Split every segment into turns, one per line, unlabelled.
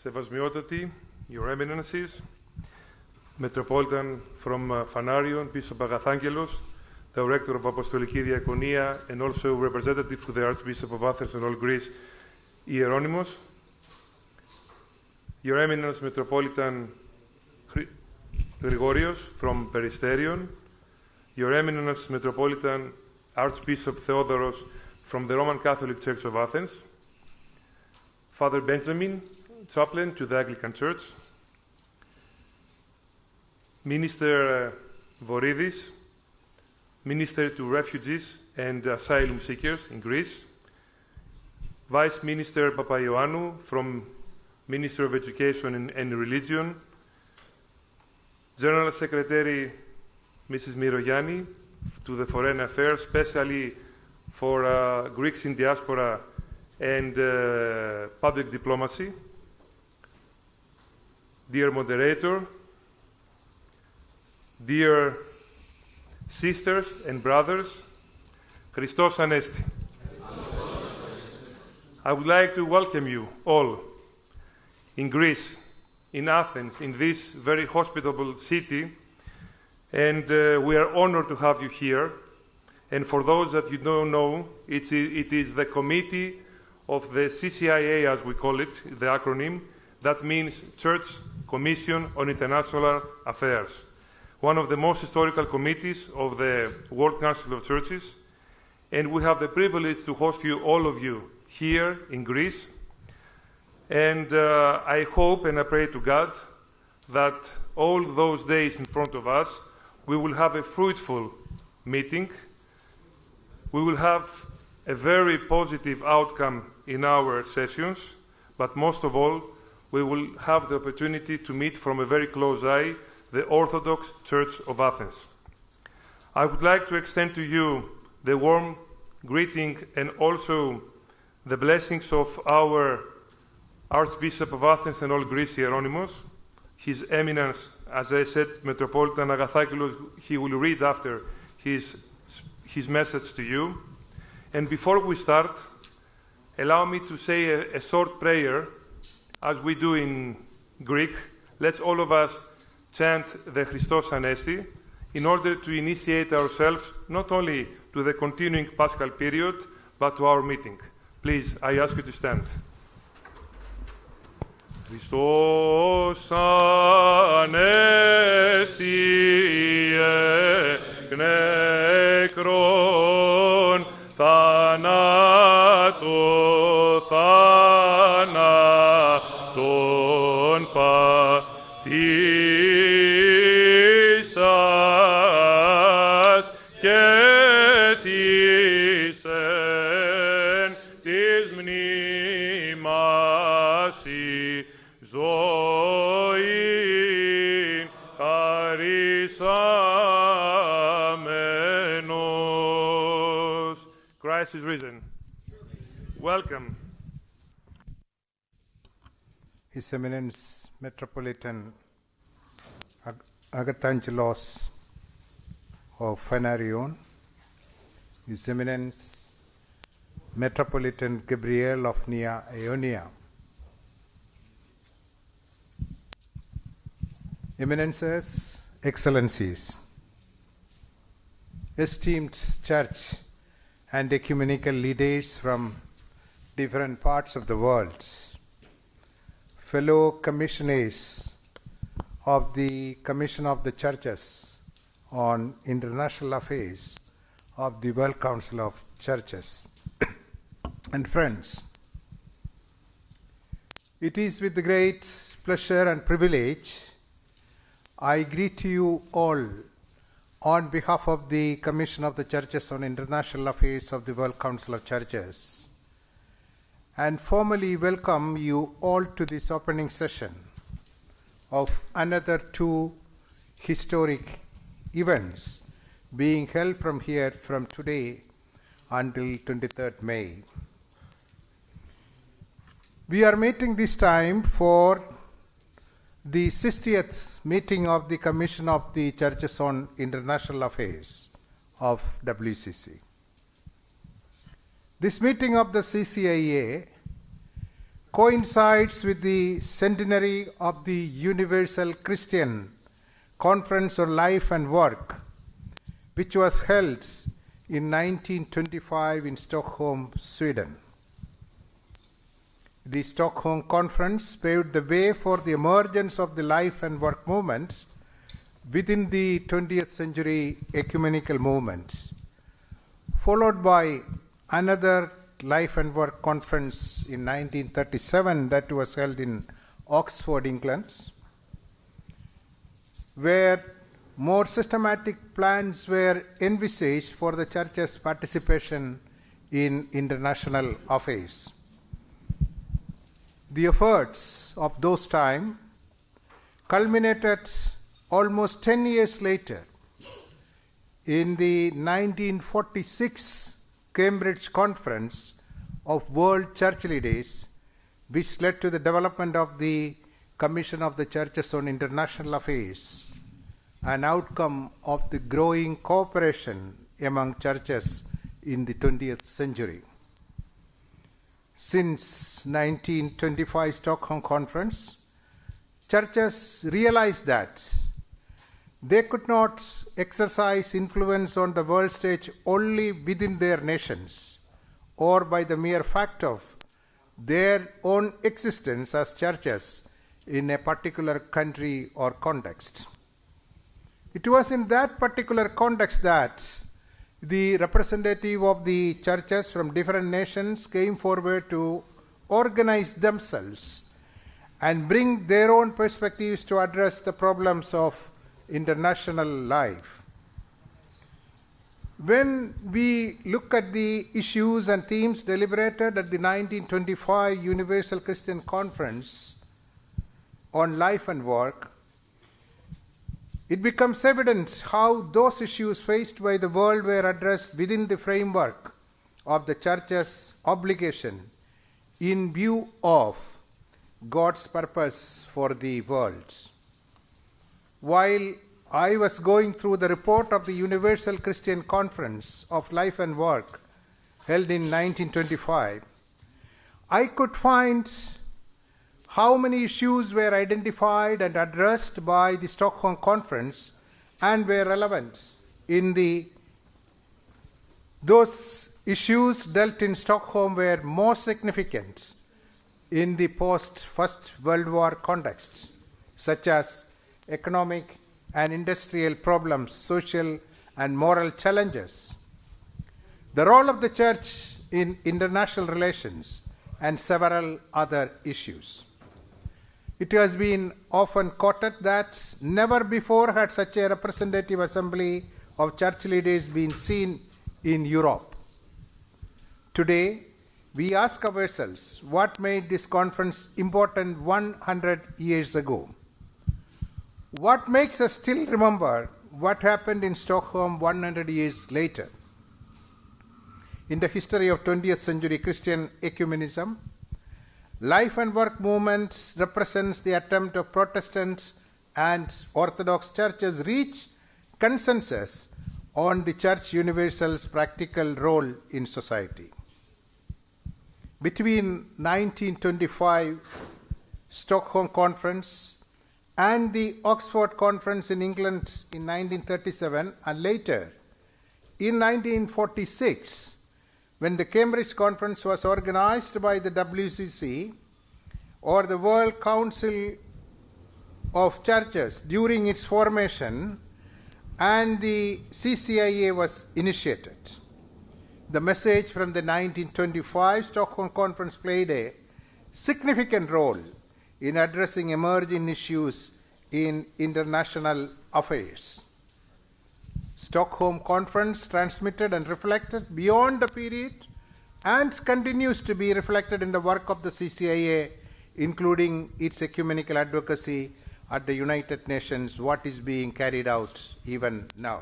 Sevasmiotati, Your Eminences, Metropolitan from Fanarion, Bishop Agathangelos, Director of Apostoliki Diakonia, and also representative to the Archbishop of Athens and all Greece, Ieronymos, Your Eminence Metropolitan Grigorios from Peristerion, Your Eminence Metropolitan Archbishop Theodoros from the Roman Catholic Church of Athens, Father Benjamin, chaplain to the Anglican Church, Minister Voridis, Minister to Refugees and Asylum Seekers in Greece, Vice Minister Papaioannou from Minister of Education and Religion, General Secretary Mrs. Myrogianni to the Foreign Affairs, especially for Greeks in diaspora and public diplomacy, dear Moderator, dear sisters and brothers, Christos Anesti. I would like to welcome you all in Greece, in Athens, in this very hospitable city, and we are honored to have you here. And for those that you don't know, it is the committee of the CCIA, as we call it, the acronym, that means Church Commission on International Affairs, one of the most historical committees of the World Council of Churches, and we have the privilege to host you, all of you, here in Greece. And I hope and I pray to God that all those days in front of us, we will have a fruitful meeting. We will have a very positive outcome in our sessions, but most of all, we will have the opportunity to meet from a very close eye the Orthodox Church of Athens. I would like to extend to you the warm greeting and also the blessings of our Archbishop of Athens and all Greece, Ieronymos. His Eminence, as I said, Metropolitan Agathangelos, he will read after his message to you. And before we start, allow me to say a short prayer, as we do in Greek. Let's all of us chant the Christos Anesti in order to initiate ourselves not only to the continuing Paschal period, but to our meeting. Please, I ask you to stand. Χριστός Ανέστη εκ νεκρών θανάτου θάνατον πατήσας και της εν της μνήμας ζωήν χαρισάμενος. Christ is risen. Welcome.
His Eminence Metropolitan Agathangelos of Fanarion, His Eminence Metropolitan Gabriel of Ionia, Eminences, Excellencies, esteemed church and ecumenical leaders from different parts of the world, fellow commissioners of the Commission of the Churches on International Affairs of the World Council of Churches, and friends, it is with great pleasure and privilege I greet you all on behalf of the Commission of the Churches on International Affairs of the World Council of Churches, and formally welcome you all to this opening session of another two historic events being held from here from today until 23rd May. We are meeting this time for the 60th meeting of the Commission of the Churches on International Affairs of WCC. This meeting of the CCIA coincides with the centenary of the Universal Christian Conference on Life and Work, which was held in 1925 in Stockholm, Sweden. The Stockholm Conference paved the way for the emergence of the life and work movement within the 20th century ecumenical movement, followed by another life and work conference in 1937 that was held in Oxford, England, where more systematic plans were envisaged for the Church's participation in international affairs. The efforts of those times culminated almost 10 years later in the 1946 Cambridge Conference of World Church Leaders, which led to the development of the Commission of the Churches on International Affairs, an outcome of the growing cooperation among churches in the 20th century. Since 1925 Stockholm Conference, churches realized that they could not exercise influence on the world stage only within their nations or by the mere fact of their own existence as churches in a particular country or context. It was in that particular context that the representative of the churches from different nations came forward to organize themselves and bring their own perspectives to address the problems of international life. When we look at the issues and themes deliberated at the 1925 Universal Christian Conference on Life and Work, it becomes evident how those issues faced by the world were addressed within the framework of the Church's obligation in view of God's purpose for the world. While I was going through the report of the Universal Christian Conference of Life and Work held in 1925, I could find how many issues were identified and addressed by the Stockholm Conference and were relevant in those issues dealt in Stockholm were most significant in the post-First World War context, such as economic and industrial problems, social and moral challenges, the role of the Church in international relations, and several other issues. It has been often quoted that never before had such a representative assembly of church leaders been seen in Europe. Today, we ask ourselves what made this conference important 100 years ago. What makes us still remember what happened in Stockholm 100 years later? In the history of 20th century Christian ecumenism, life and work movement represents the attempt of Protestant and Orthodox churches reach consensus on the Church Universal's practical role in society. Between 1925 Stockholm Conference and the Oxford Conference in England in 1937 and later in 1946, when the Cambridge Conference was organized by the WCC or the World Council of Churches during its formation, and the CCIA was initiated. The message from the 1925 Stockholm Conference played a significant role in addressing emerging issues in international affairs. Stockholm Conference transmitted and reflected beyond the period and continues to be reflected in the work of the CCIA, including its ecumenical advocacy at the United Nations, what is being carried out even now.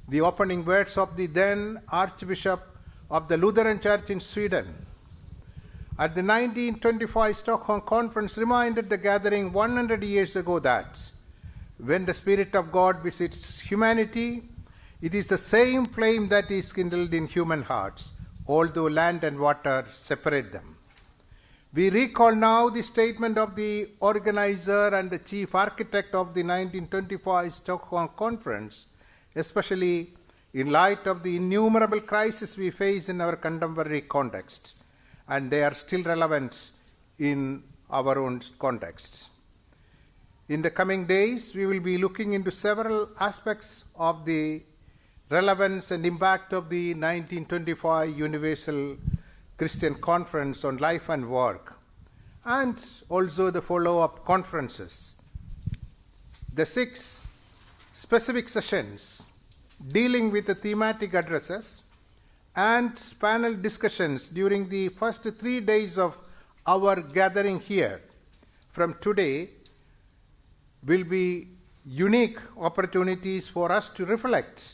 The opening words of the then Archbishop of the Lutheran Church in Sweden at the 1925 Stockholm Conference reminded the gathering 100 years ago that when the Spirit of God visits humanity, it is the same flame that is kindled in human hearts, although land and water separate them. We recall now the statement of the organizer and the chief architect of the 1925 Stockholm Conference, especially in light of the innumerable crises we face in our contemporary context, and they are still relevant in our own contexts. In the coming days, we will be looking into several aspects of the relevance and impact of the 1925 Universal Christian Conference on Life and Work, and also the follow-up conferences. The 6 specific sessions dealing with the thematic addresses and panel discussions during the first 3 days of our gathering here from today will be unique opportunities for us to reflect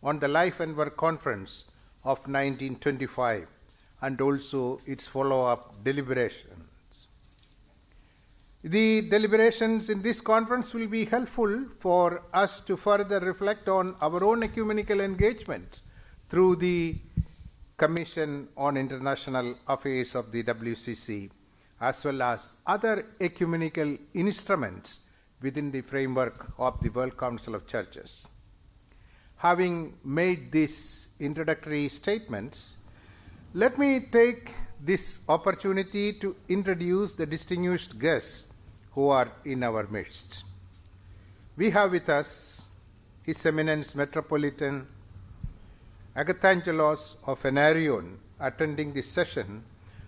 on the Life and Work Conference of 1925 and also its follow-up deliberations. The deliberations in this conference will be helpful for us to further reflect on our own ecumenical engagement through the Commission on International Affairs of the WCC, as well as other ecumenical instruments within the framework of the World Council of Churches. Having made these introductory statements, let me take this opportunity to introduce the distinguished guests who are in our midst. We have with us His Eminence Metropolitan Agathangelos of Fanarion attending this session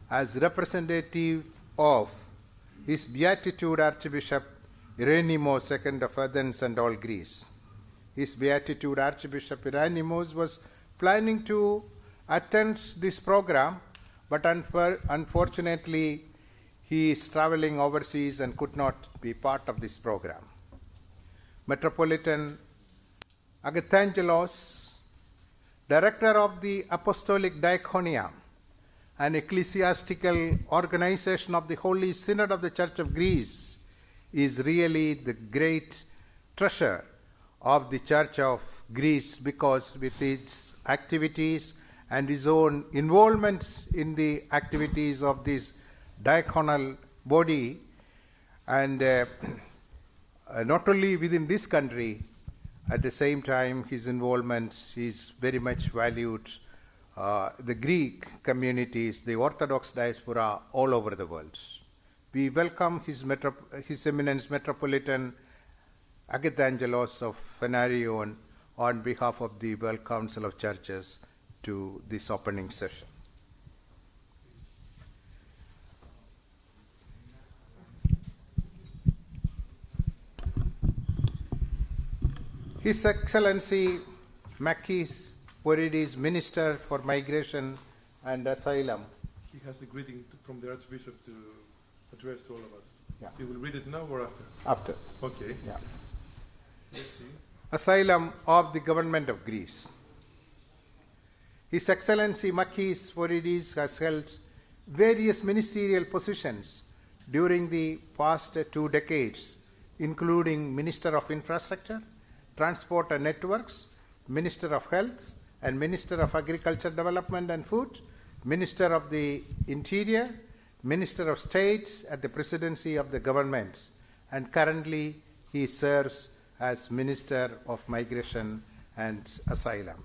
as representative of His Beatitude Archbishop Ieronymos II of Athens and all Greece. His Beatitude Archbishop Ieronymos was planning to attend this program, but unfortunately he is traveling overseas and could not be part of this program. Metropolitan Agathangelos, Director of the Apostolic Diaconia, an ecclesiastical organization of the Holy Synod of the Church of Greece, is really the great treasure of the Church of Greece, because with its activities and his own involvement in the activities of this diaconal body, and not only within this country, at the same time his involvement is very much valued the Greek communities, the Orthodox diaspora all over the world. We welcome His Eminence Metropolitan Agathangelos of Fanarion on behalf of the World Council of Churches to this opening session. His Excellency Makis, Voridis, Minister for Migration and Asylum.
He has a greeting from the Archbishop to address to all of us.
Yeah.
You will read it now or after?
After.
Okay.
Yeah.
Let's see.
Asylum of the Government of Greece. His Excellency Makis Voridis has held various ministerial positions during the past 2 decades, including Minister of Infrastructure, Transport and Networks, Minister of Health, and Minister of Agriculture Development and Food, Minister of the Interior, Minister of State at the Presidency of the Government, and currently he serves as Minister of Migration and Asylum.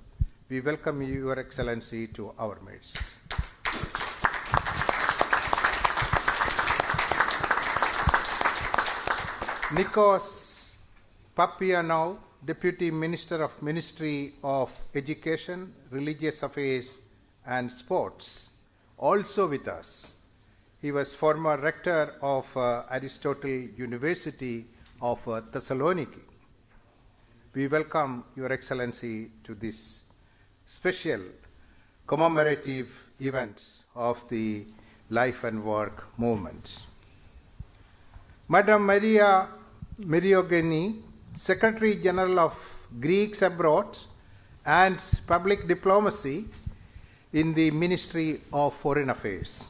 We welcome you, Your Excellency, to our midst. Nikos Papaioannou, Deputy Minister of Ministry of Education, Religious Affairs and Sports, also with us. He was former rector of Aristotle University of Thessaloniki. We welcome Your Excellency to this special commemorative event of the Life and Work movement. Madam Maira Myrogianni, Secretary General of Greeks Abroad and Public Diplomacy in the Ministry of Foreign Affairs.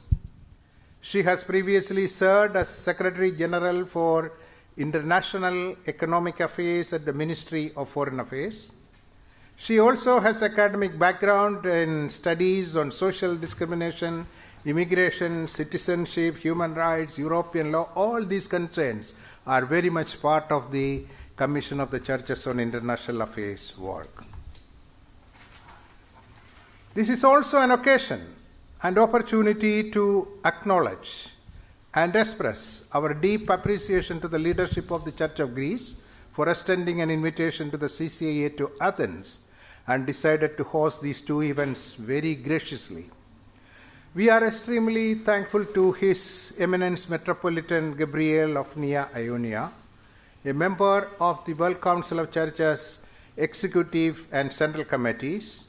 She has previously served as Secretary General for International Economic Affairs at the Ministry of Foreign Affairs. She also has academic background in studies on social discrimination immigration, citizenship, human rights, European law, all these concerns are very much part of the Commission of the Churches on International Affairs work. This is also an occasion and opportunity to acknowledge and express our deep appreciation to the leadership of the Church of Greece for extending an invitation to the CCIA to Athens and decided to host these two events very graciously. We are extremely thankful to His Eminence Metropolitan Gabriel of Ionia, a member of the World Council of Churches Executive and Central Committees,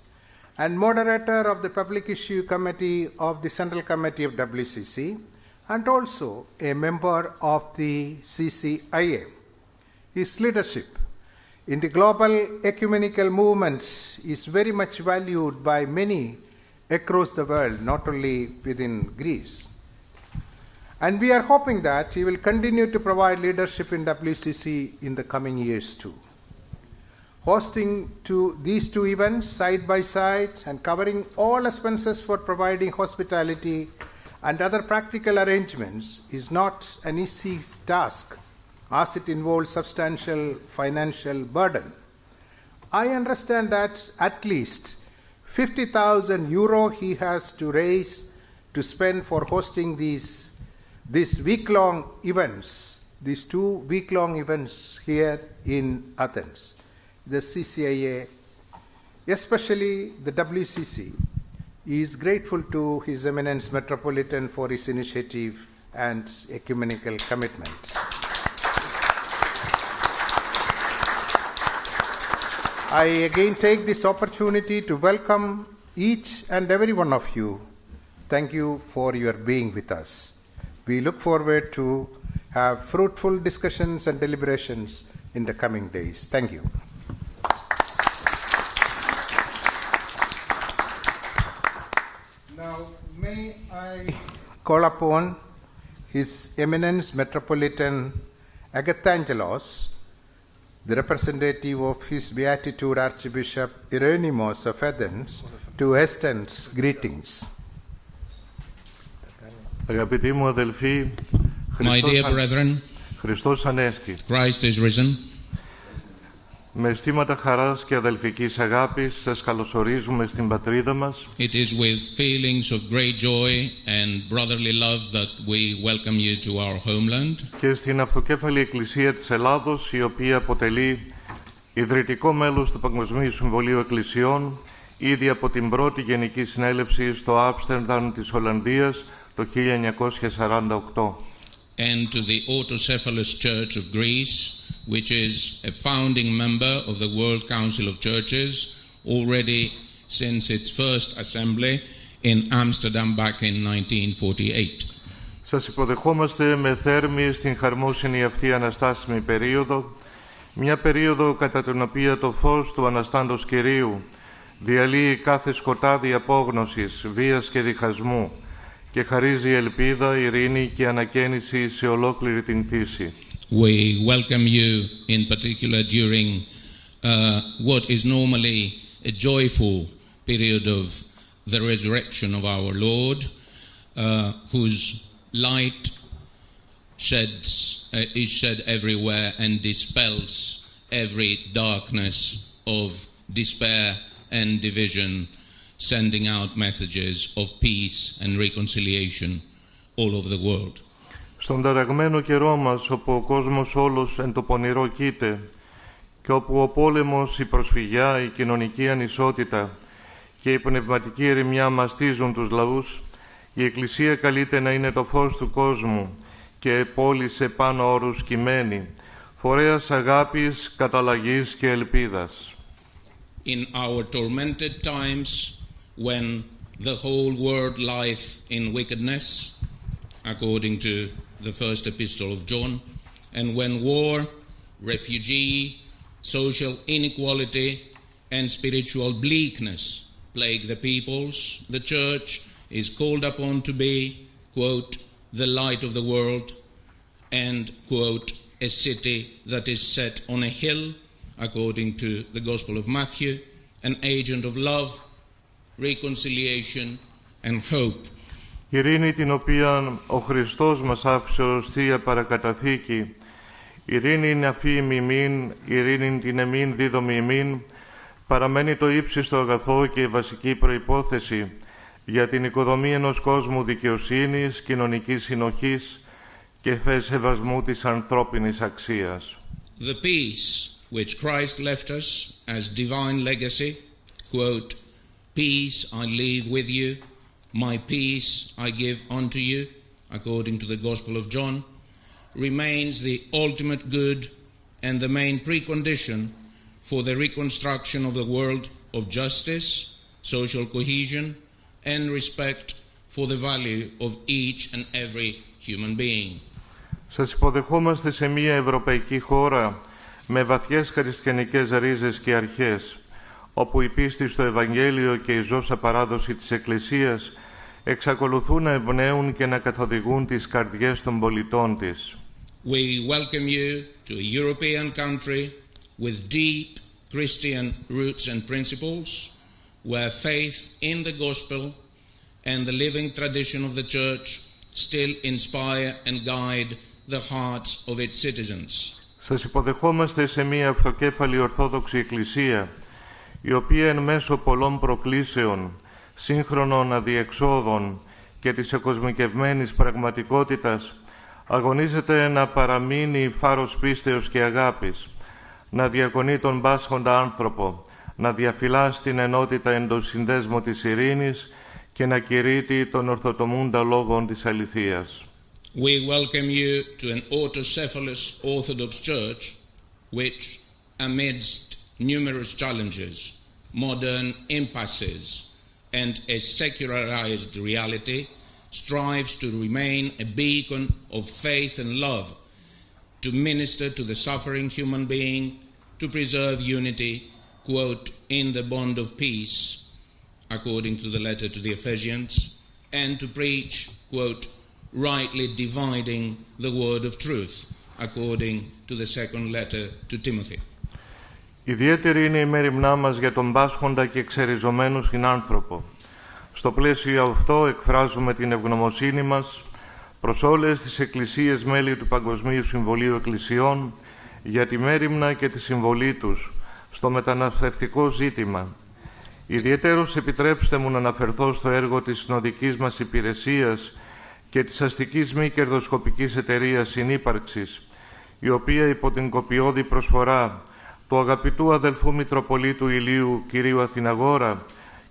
and Moderator of the Public Issue Committee of the Central Committee of WCC, and also a member of the CCIA. His leadership in the global ecumenical movement is very much valued by many across the world, not only within Greece. And we are hoping that he will continue to provide leadership in WCC in the coming years too. Hosting these two events side by side and covering all expenses for providing hospitality and other practical arrangements is not an easy task, as it involves substantial financial burden. I understand that at least 50,000 euro he has to raise to spend for hosting these week-long events, these 2 week-long events here in Athens. The CCIA, especially the WCC, is grateful to His Eminence Metropolitan for his initiative and ecumenical commitment. I again take this opportunity to welcome each and every one of you. Thank you for your being with us. We look forward to have fruitful discussions and deliberations in the coming days. Thank you. Now, may I call upon His Eminence Metropolitan Agathangelos, the representative of His Beatitude Archbishop Ieronymos of Athens, to extend greetings.
Αγαπητοί μου αδελφοί,
My dear brethren,
Χριστός Ανέστη.
Christ is risen.
Με αισθήματα χαράς και αδελφικής αγάπης σας καλωσορίζουμε στην πατρίδα μας.
It is with feelings of great joy and brotherly love that we welcome you to our homeland.
Και στην Αυτοκέφαλη Εκκλησία της Ελλάδος, η οποία αποτελεί ιδρυτικό μέλος του Παγκοσμίου Συμβολίου Εκκλησιών ήδη από την πρώτη Γενική Συνέλευση στο Άμστερνταμ της Ολλανδίας το 1948.
And to the Autocephalous Church of Greece, which is a founding member of the World Council of Churches, already since its first assembly in Amsterdam back in 1948.
Σας υποδεχόμαστε με θέρμη στην χαρμόσυνη αυτή αναστάσιμη περίοδο, μια περίοδο κατά την οποία το φως του Αναστάντος Κυρίου διαλύει κάθε σκοτάδι απόγνωσης, βίας και διχασμού και χαρίζει ελπίδα, ειρήνη και ανακαίνιση σε ολόκληρη την φύση.
We welcome you in particular during what is normally a joyful period of the resurrection of our Lord, whose light is shed everywhere and dispels every darkness of despair and division, sending out messages of peace and reconciliation all over the world.
Στον ταραγμένο καιρό μας, όπου ο κόσμος όλος εν το πονηρό κοίται και όπου ο πόλεμος, η προσφυγιά, η κοινωνική ανισότητα και η πνευματική ερημιά μαστίζουν τους λαούς, η Εκκλησία καλείται να είναι το φως του κόσμου και πόλη σε πάνω όρους κειμένη, φορέας αγάπης, καταλλαγής και ελπίδας.
In our tormented times, when the whole world lieth in wickedness, according to the first epistle of John, and when war, refugee, social inequality, and spiritual bleakness plague the peoples, the Church is called upon to be, quote, the light of the world, and, quote, a city that is set on a hill, according to the Gospel of Matthew, an agent of love, reconciliation, and hope
Ειρήνη την οποία ο Χριστός μας άφησε ως Θεία Παρακαταθήκη, ειρήνη είναι αφήμη ημίν, ειρήνη την εμίν δίδομη ημίν, παραμένει το ύψιστο αγαθό και η βασική προϋπόθεση για την οικοδομή ενός κόσμου δικαιοσύνης, κοινωνικής συνοχής και σεβασμού της ανθρώπινης αξίας.
The peace which Christ left us as divine legacy, quote, "Peace I leave with you, my peace I give unto you," according to the Gospel of John, remains the ultimate good and the main precondition for the reconstruction of the world of justice, social cohesion, and respect for the value of each and every human being.
Σας υποδεχόμαστε σε μια ευρωπαϊκή χώρα με βαθιές χριστιανικές ρίζες και αρχές, όπου η πίστη στο Ευαγγέλιο και η ζώσα παράδοση της Εκκλησίας εξακολουθούν να εμπνέουν και να καθοδηγούν τις καρδιές των πολιτών της.
We welcome you to a European country with deep Christian roots and principles, where faith in the gospel and the living tradition of the church still inspire and guide the hearts of its citizens.
Σας υποδεχόμαστε σε μια αυτοκέφαλη Ορθόδοξη Εκκλησία, η οποία εν μέσω πολλών προκλήσεων, σύγχρονων αδιεξόδων και της εκοσμικευμένης πραγματικότητας, αγωνίζεται να παραμείνει φάρος πίστεως και αγάπης, να διακονεί τον πάσχοντα άνθρωπο, να διαφυλάσσει την ενότητα εν το συνδέσμο της ειρήνης και να κηρύττει τον ορθοτομούντα λόγον της αληθείας.
We welcome you to an autocephalous Orthodox Church which, amidst numerous challenges, modern impasses, and a secularized reality, strives to remain a beacon of faith and love, to minister to the suffering human being, to preserve unity, quote, in the bond of peace, according to the letter to the Ephesians, and to preach, quote, rightly dividing the word of truth, according to the second letter to Timothy.
Ιδιαίτερη είναι η μέριμνά μας για τον πάσχοντα και εξεριζωμένο συνάνθρωπο. Στο πλαίσιο αυτό εκφράζουμε την ευγνωμοσύνη μας προς όλες τις εκκλησίες μέλη του Παγκοσμίου Συμβολίου Εκκλησιών για τη μέριμνα και τη συμβολή τους στο μεταναστευτικό ζήτημα. Ιδιαιτέρως επιτρέψτε μου να αναφερθώ στο έργο της συνοδικής μας υπηρεσίας και της αστικής μη κερδοσκοπικής εταιρείας Συνύπαρξης, η οποία υπό την κοπιώδη προσφορά του αγαπητού αδελφού Μητροπολίτου Ηλίου κυρίου Αθηναγόρα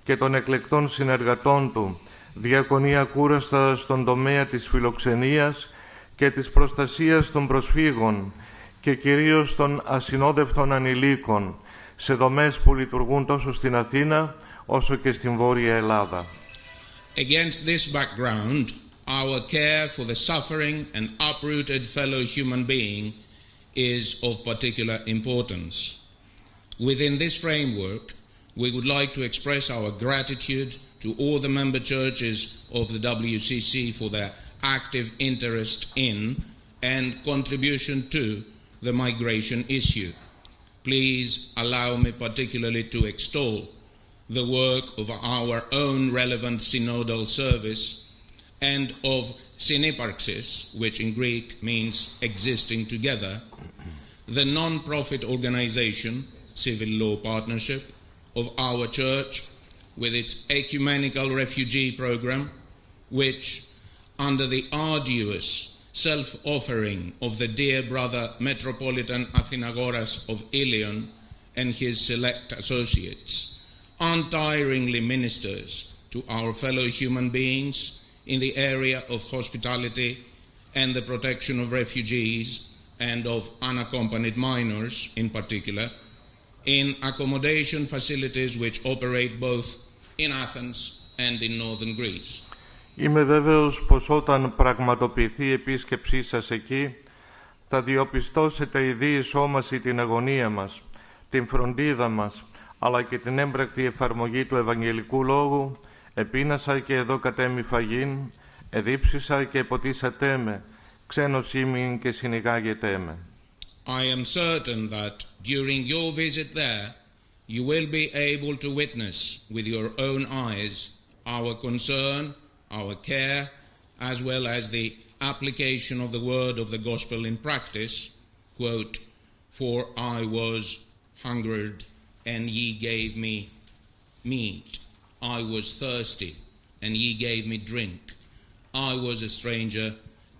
και των εκλεκτών συνεργατών του διακονεί ακούραστα στον τομέα της φιλοξενίας και της προστασίας των προσφύγων και κυρίως των ασυνόδευτων ανηλίκων σε δομές που λειτουργούν τόσο στην Αθήνα όσο και στην Βόρεια Ελλάδα.
Against this background, our care for the suffering and uprooted fellow human being is of particular importance. Within this framework, we would like to express our gratitude to all the member churches of the WCC for their active interest in and contribution to the migration issue. Please allow me particularly to extol the work of our own relevant synodal service and of Syniparxis, which in Greek means existing together, the non-profit organization, Civil Law Partnership, of our church with its ecumenical refugee program, which, under the arduous self-offering of the dear brother Metropolitan Athinagoras of Ilion and his select associates, untiringly ministers to our fellow human beings in the area of hospitality and the protection of refugees and of unaccompanied minors in particular, in accommodation facilities which operate both in Athens and in northern Greece.
Είμαι βέβαιος πως όταν πραγματοποιηθεί η επίσκεψή σας εκεί, θα διοπιστώσετε η διεισόμαση την αγωνία μας, την φροντίδα μας, αλλά και την έμπρακτη εφαρμογή του Ευαγγελικού Λόγου. Επίνασα και εδώ κατέμει φαγήν, εδίψησα και ποτίσατέ με, ξένος ήμην και συνηγάγετέ με.
I am certain that during your visit there, you will be able to witness with your own eyes our concern our care, as well as the application of the word of the gospel in practice, quote, "For I was hungered, and ye gave me meat. I was thirsty, and ye gave me drink. I was a stranger,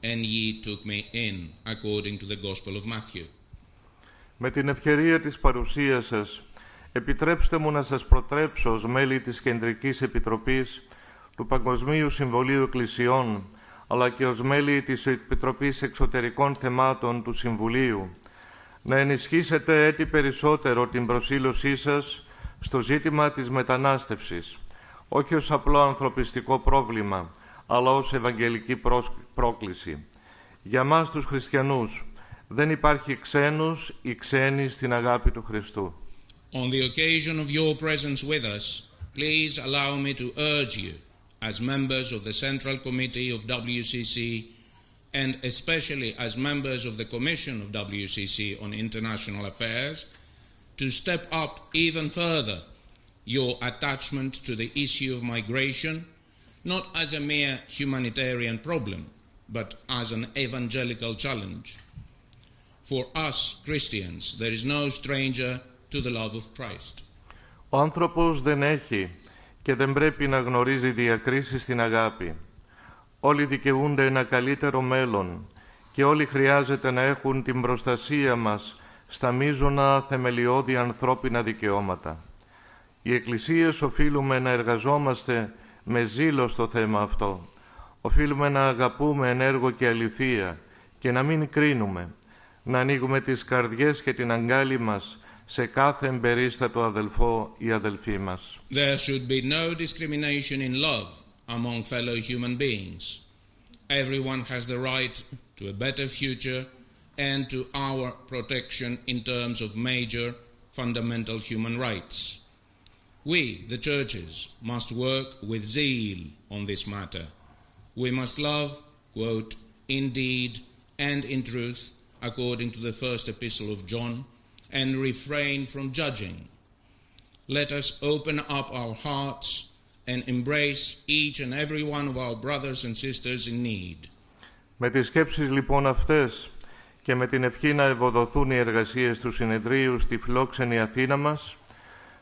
and ye took me in," according to the Gospel of Matthew.
Με την ευκαιρία της παρουσίας σας, επιτρέψτε μου να σας προτρέψω ως μέλη της Κεντρικής Επιτροπής του Παγκοσμίου Συμβολίου Εκκλησιών, αλλά και ως μέλη της Επιτροπής Εξωτερικών Θεμάτων του Συμβουλίου, να ενισχύσετε έτσι περισσότερο την προσήλωσή σας στο ζήτημα της μετανάστευσης, όχι ως απλό ανθρωπιστικό πρόβλημα, αλλά ως ευαγγελική πρόκληση. Για μας τους χριστιανούς δεν υπάρχει ξένος ή ξένη στην αγάπη του Χριστού.
On the occasion of your presence with us, please allow me to urge you, as members of the Central Committee of WCC, and especially as members of the Commission of WCC on International Affairs, to step up even further your attachment to the issue of migration, not as a mere humanitarian problem, but as an evangelical challenge. For us Christians, there is no stranger to the love of Christ.
Ο άνθρωπος δεν έχει και δεν πρέπει να γνωρίζει διακρίσεις στην αγάπη. Όλοι δικαιούνται ένα καλύτερο μέλλον και όλοι χρειάζεται να έχουν την προστασία μας στα μείζωνα θεμελιώδη ανθρώπινα δικαιώματα. Οι εκκλησίες οφείλουμε να εργαζόμαστε με ζήλο στο θέμα αυτό. Οφείλουμε να αγαπούμε εν έργο και αληθεία και να μην κρίνουμε, να ανοίγουμε τις καρδιές και την αγκάλη μας σε κάθε εμπερίστατο αδελφό ή αδελφή μας.
There should be no discrimination in love among fellow human beings. Everyone has the right to a better future and to our protection in terms of major fundamental human rights. We, the churches, must work with zeal on this matter. We must love, quote, "in deed and in truth," according to the first epistle of John, and refrain from judging. Let us open up our hearts and embrace each and every one of our brothers and sisters in need.
Με τις σκέψεις λοιπόν αυτές και με την ευχή να ευοδοθούν οι εργασίες του συνεδρίου στη φιλόξενη Αθήνα μας,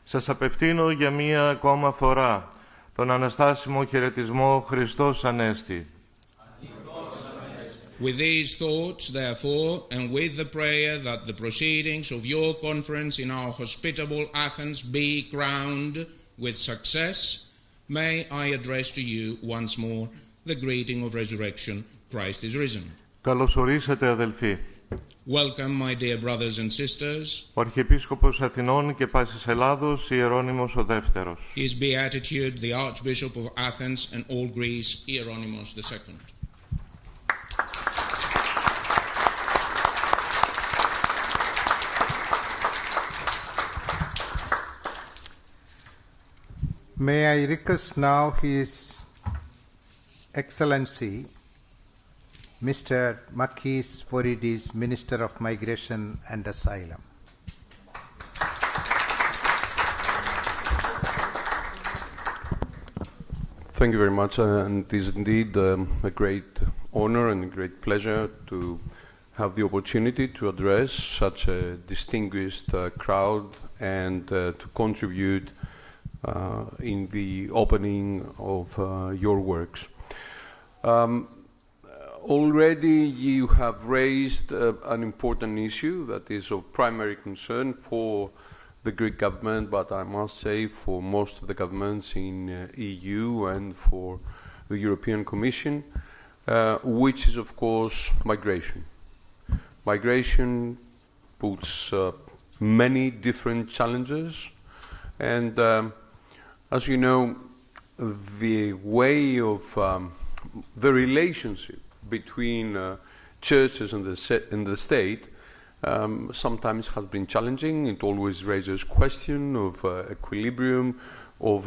σας απευθύνω για μία ακόμα φορά τον αναστάσιμο χαιρετισμό Χριστός Ανέστη.
With these thoughts, therefore, and with the prayer that the proceedings of your conference in our hospitable Athens be crowned with success, may I address to you once more the greeting of resurrection, Christ is risen.
Καλώς ορίσατε, αδελφοί.
Welcome, my dear brothers and sisters.
Ο Αρχιεπίσκοπος Αθηνών και Πάσης Ελλάδος, Ιερώνυμος ο Δεύτερος.
His Beatitude, the Archbishop of Athens and all Greece, Ieronymos II.
May I request now His Excellency, Mr. Makis Voridis, Minister of Migration and Asylum.
Thank you very much, and it is indeed a great honor and a great pleasure to have the opportunity to address such a distinguished crowd and to contribute in the opening of your works. Already you have raised an important issue that is of primary concern for the Greek government, but I must say for most of the governments in EU and for the European Commission, which is of course migration. Migration puts many different challenges, and as you know, the way of the relationship between churches and the state sometimes has been challenging. It always raises question of equilibrium, of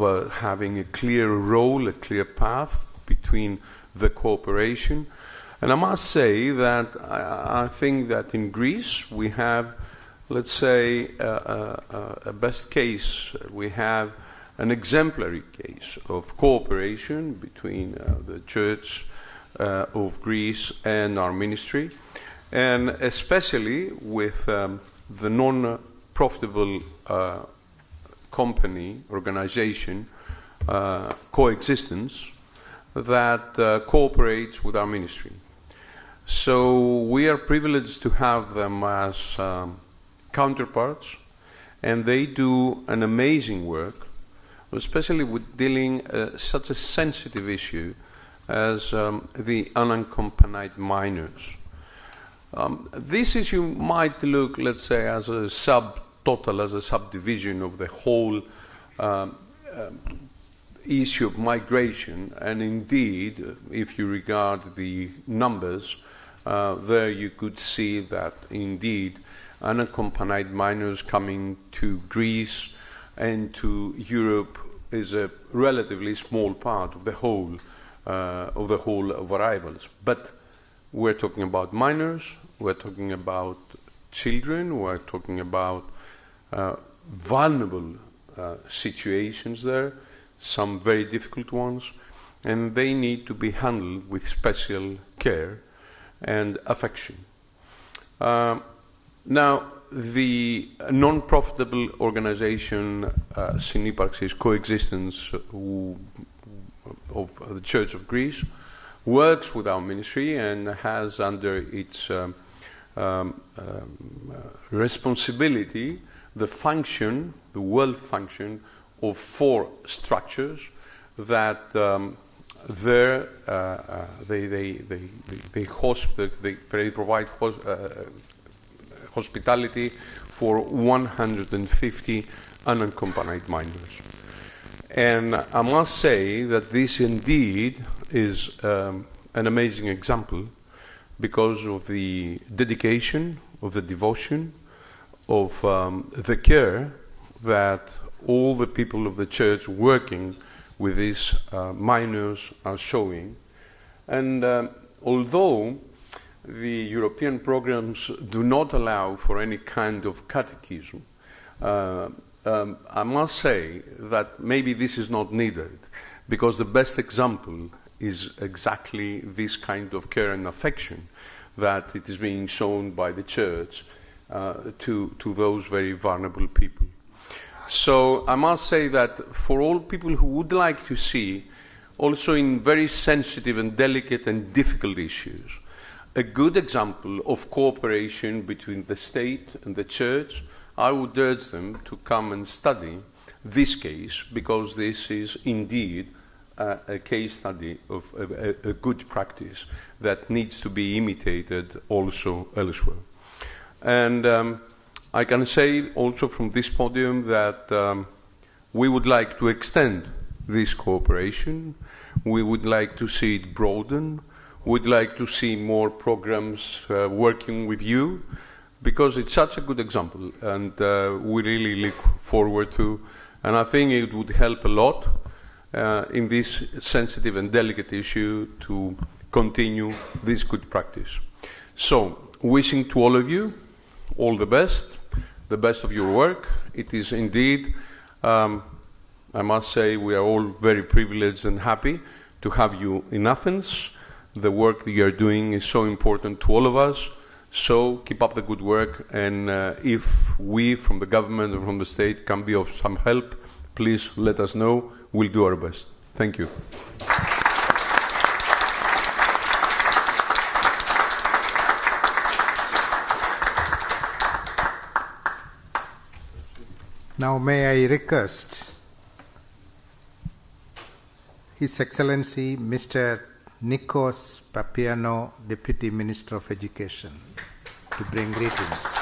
having a clear role, a clear path between the cooperation. And I must say that I think that in Greece we have, let's say, a best case. We have an exemplary case of cooperation between the Church of Greece and our ministry, and especially with the non-profitable company, organization, Coexistence, that cooperates with our ministry. So we are privileged to have them as counterparts, and they do an amazing work, especially with dealing such a sensitive issue as the unaccompanied minors. This issue might look, let's say, as a subtotal, as a subdivision of the whole issue of migration, and indeed, if you regard the numbers, there you could see that indeed unaccompanied minors coming to Greece and to Europe is a relatively small part of the whole of arrivals. But we're talking about minors, we're talking about children, we're talking about vulnerable situations there, some very difficult ones, and they need to be handled with special care and affection. Now, the non-profitable organization Syniparxis Coexistence of the Church of Greece works with our ministry and has under its responsibility the function, the world function of 4 structures that they provide hospitality for 150 unaccompanied minors. And I must say that this indeed is an amazing example because of the dedication, of the devotion, of the care that all the people of the Church working with these minors are showing. And although the European programs do not allow for any kind of catechism, I must say that maybe this is not needed, because the best example is exactly this kind of care and affection that it is being shown by the Church to those very vulnerable people. So I must say that for all people who would like to see, also in very sensitive and delicate and difficult issues, a good example of cooperation between the state and the Church, I would urge them to come and study this case, because this is indeed a case study of a good practice that needs to be imitated also elsewhere. And I can say also from this podium that we would like to extend this cooperation. We would like to see it broaden. We'd like to see more programs working with you, because it's such a good example, and we really look forward to, and I think it would help a lot in this sensitive and delicate issue to continue this good practice. So, wishing to all of you all the best of your work. It is indeed, I must say, we are all very privileged and happy to have you in Athens. The work that you are doing is so important to all of us. So keep up the good work, and if we from the government or from the state can be of some help, please let us know. We'll do our best. Thank you.
Now may I request His Excellency Mr. Nikos Papaioannou, Deputy Minister of Education, to bring greetings.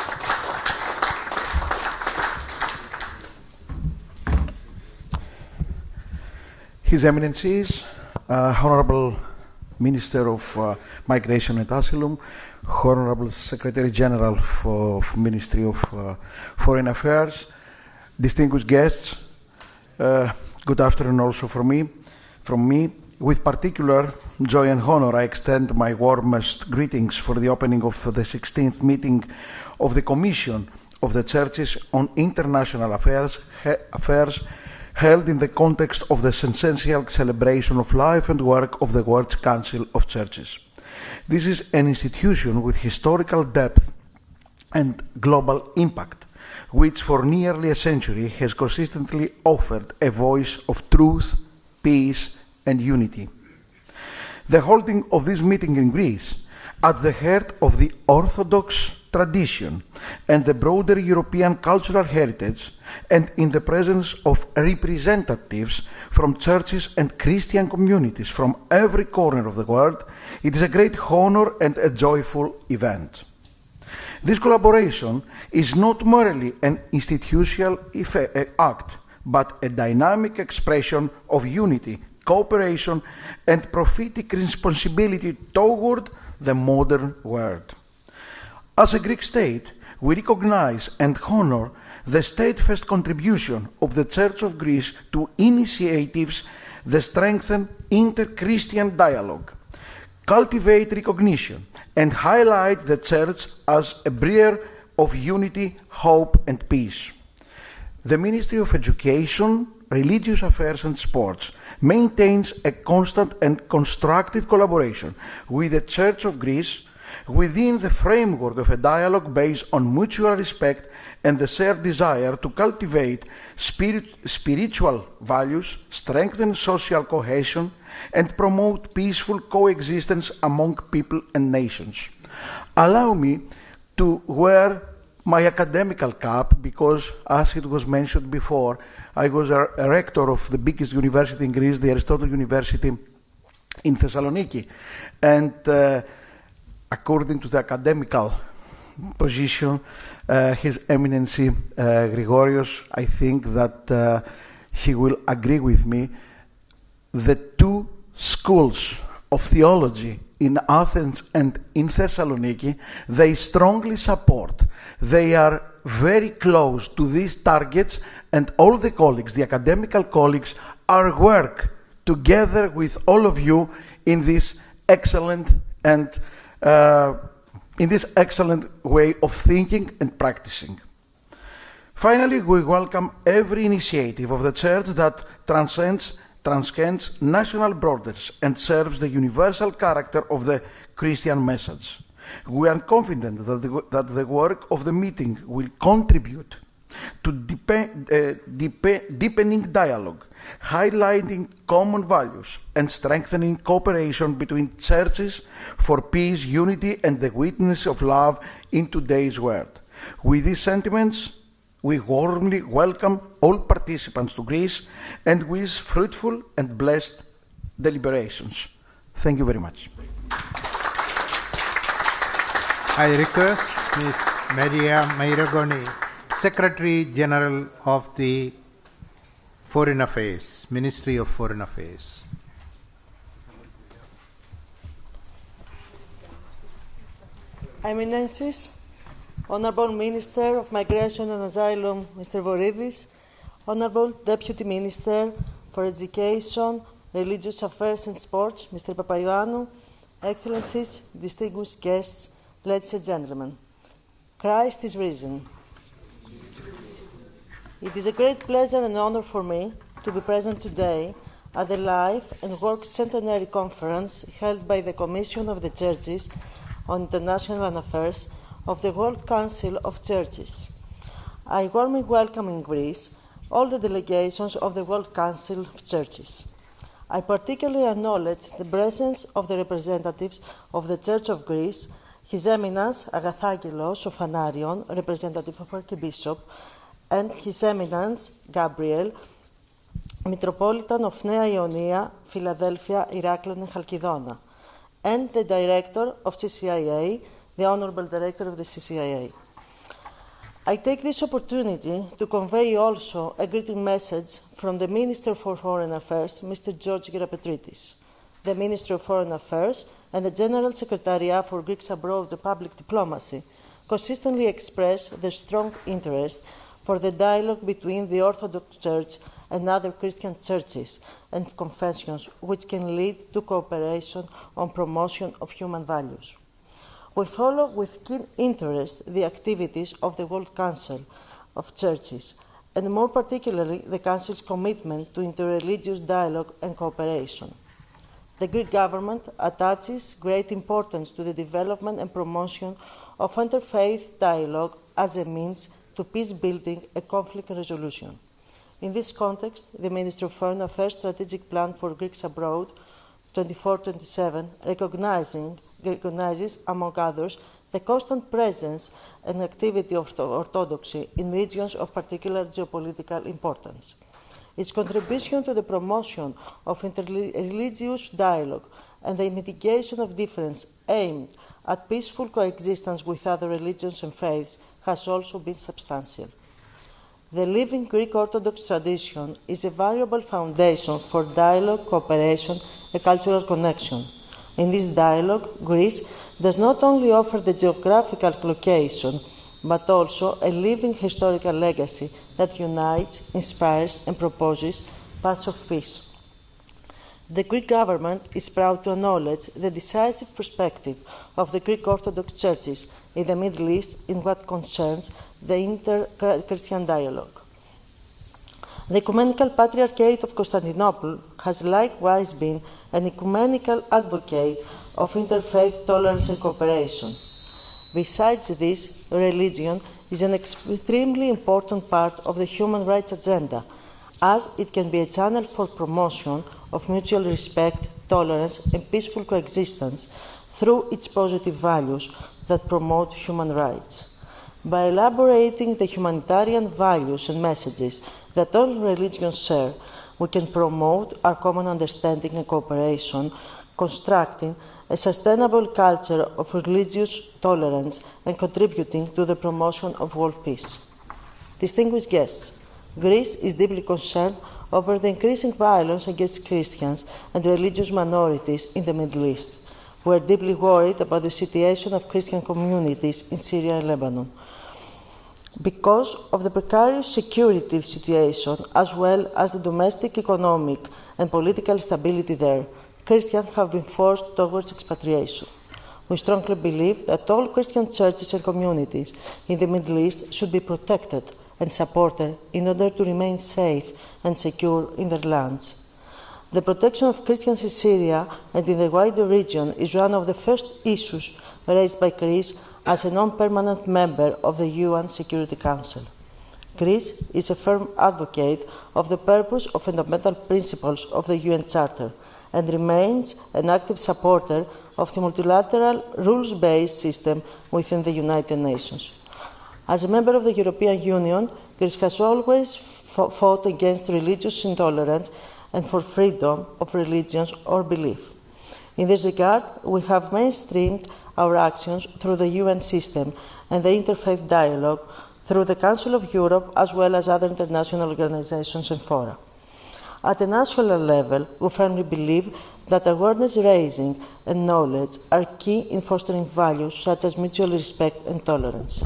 His Eminencies, Honorable Minister of Migration and Asylum, Honorable Secretary General of Ministry of Foreign Affairs, distinguished guests, good afternoon also from me. With particular joy and honor, I extend my warmest greetings for the opening of the 16th meeting of the Commission of the Churches on International Affairs held in the context of the centennial celebration of life and work of the World Council of Churches. This is an institution with historical depth and global impact, which for nearly a century has consistently offered a voice of truth, peace, and unity. The holding of this meeting in Greece, at the heart of the Orthodox tradition and the broader European cultural heritage, and in the presence of representatives from churches and Christian communities from every corner of the world, it is a great honor and a joyful event. This collaboration is not merely an institutional act, but a dynamic expression of unity, cooperation, and prophetic responsibility toward the modern world. As a Greek state, we recognize and honor the steadfast contribution of the Church of Greece to initiatives that strengthen inter-Christian dialogue, cultivate recognition, and highlight the Church as a bringer of unity, hope, and peace. The Ministry of Education, Religious Affairs and Sports maintains a constant and constructive collaboration with the Church of Greece within the framework of a dialogue based on mutual respect and the shared desire to cultivate spiritual values, strengthen social cohesion, and promote peaceful coexistence among people and nations. Allow me to wear my academical cap because, as it was mentioned before, I was a rector of the biggest university in Greece, the Aristotle University in Thessaloniki. And according to the academical position, His Eminency Gregorios, I think that he will agree with me, the two schools of theology in Athens and in Thessaloniki, they strongly support. They are very close to these targets, and all the colleagues, the academical colleagues, are work together with all of you in this excellent and in this excellent way of thinking and practicing. Finally, we welcome every initiative of the Church that transcends national borders and serves the universal character of the Christian message. We are confident that the work of the meeting will contribute to deepening dialogue, highlighting common values, and strengthening cooperation between churches for peace, unity, and the witness of love in today's world. With these sentiments, we warmly welcome all participants to Greece and wish fruitful and blessed deliberations. Thank you very much.
I request Ms. Maria Myrogianni, Secretary General of the Foreign Affairs, Ministry of Foreign Affairs.
Eminences, Honorable Minister of Migration and Asylum, Mr. Voridis, Honorable Deputy Minister for Education, Religious Affairs and Sports, Mr. Papaioannou, Excellencies, distinguished guests, ladies and gentlemen. Christ is risen. It is a great pleasure and honor for me to be present today at the Life and Work Centenary Conference held by the Commission of the Churches on International Affairs of the World Council of Churches. I warmly welcome in Greece all the delegations of the World Council of Churches. I particularly acknowledge the presence of the representatives of the Church of Greece, His Eminence Agathangelos of Fanarion, representative of Archbishop, and His Eminence Gabriel, Metropolitan of Ionia, Philadelphia, Heraklion, and Chalkidona, and the Director of CCIA, the Honorable Director of the CCIA. I take this opportunity to convey also a greeting message from the Minister for Foreign Affairs, Mr. George Gerapetritis, the Minister of Foreign Affairs, and the General Secretariat for Greeks Abroad and Public Diplomacy consistently express their strong interest for the dialogue between the Orthodox Church and other Christian churches and confessions, which can lead to cooperation on promotion of human values. We follow with keen interest the activities of the World Council of Churches and more particularly the Council's commitment to interreligious dialogue and cooperation. The Greek government attaches great importance to the development and promotion of interfaith dialogue as a means to peace building and conflict resolution. In this context, the Ministry of Foreign Affairs Strategic Plan for Greeks Abroad 24-27 recognizes, among others, the constant presence and activity of orthodoxy in regions of particular geopolitical importance. Its contribution to the promotion of interreligious dialogue and the mitigation of difference aimed at peaceful coexistence with other religions and faiths has also been substantial. The living Greek Orthodox tradition is a valuable foundation for dialogue, cooperation, and cultural connection. In this dialogue, Greece does not only offer the geographical location, but also a living historical legacy that unites, inspires, and proposes paths of peace. The Greek government is proud to acknowledge the decisive perspective of the Greek Orthodox churches in the Middle East in what concerns the inter-Christian dialogue. The Ecumenical Patriarchate of Constantinople has likewise been an ecumenical advocate of interfaith tolerance and cooperation. Besides this, religion is an extremely important part of the human rights agenda, as it can be a channel for promotion of mutual respect, tolerance, and peaceful coexistence through its positive values that promote human rights. By elaborating the humanitarian values and messages that all religions share, we can promote our common understanding and cooperation, constructing a sustainable culture of religious tolerance and contributing to the promotion of world peace. Distinguished guests, Greece is deeply concerned over the increasing violence against Christians and religious minorities in the Middle East. We are deeply worried about the situation of Christian communities in Syria and Lebanon. Because of the precarious security situation, as well as the domestic economic and political stability there, Christians have been forced towards expatriation. We strongly believe that all Christian churches and communities in the Middle East should be protected and supported in order to remain safe and secure in their lands. The protection of Christians in Syria and in the wider region is one of the first issues raised by Greece as a non-permanent member of the UN Security Council. Greece is a firm advocate of the purpose of fundamental principles of the UN Charter and remains an active supporter of the multilateral rules-based system within the United Nations. As a member of the European Union, Greece has always fought against religious intolerance and for freedom of religions or belief. In this regard, we have mainstreamed our actions through the UN system and the interfaith dialogue through the Council of Europe, as well as other international organizations and fora. At a national level, we firmly believe that awareness raising and knowledge are key in fostering values such as mutual respect and tolerance.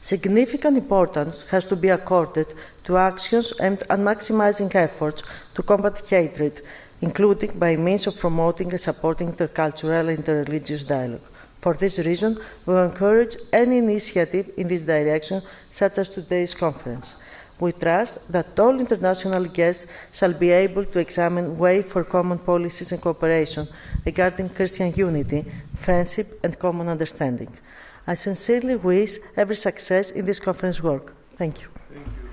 Significant importance has to be accorded to actions aimed at maximizing efforts to combat hatred, including by means of promoting and supporting intercultural and interreligious dialogue. For this reason, we encourage any initiative in this direction, such as today's conference. We trust that all international guests shall be able to examine ways for common policies and cooperation regarding Christian unity, friendship, and common understanding. I sincerely wish every success in this conference work. Thank you.
Thank you.